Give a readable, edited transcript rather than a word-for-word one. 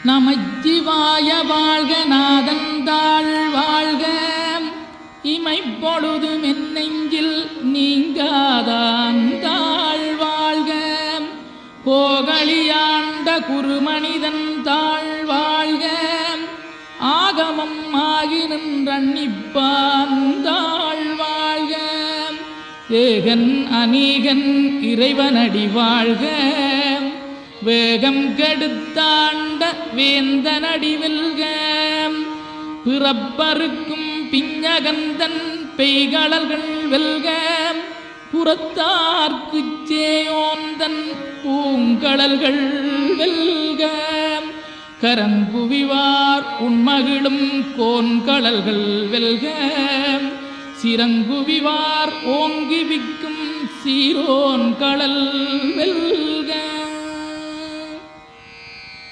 நமச்சிவாய வாழ்க நாதந்தாள் வாழ்க இமைப்பொழுதும் என் நெஞ்சில் நீங்காதாந்தாள் வாழ்க கோகலியாண்ட குருமனிதன் தாழ் வாழ்க ஆகமம் ஆகி நின்றன்னிப்பான் தாழ் வாழ்க ஏகன் அநீகன் இறைவனடி வாழ்க வேகம் கெடுத்தாண்ட வேந்தனடி வெல்க பிறப்பருக்கும் பிஞகந்தன் பெய்களல்கள் வெல்க புறத்தார்க்குச் சேயோந்தன் பூங்கடல்கள் வெல்க கரங்குவிவார் உண்மகிழும் கோன்கடல்கள் வெல்க சிறங்குவிவார் ஓங்கி விக்கும் சீரோன் கடல் வெல்க.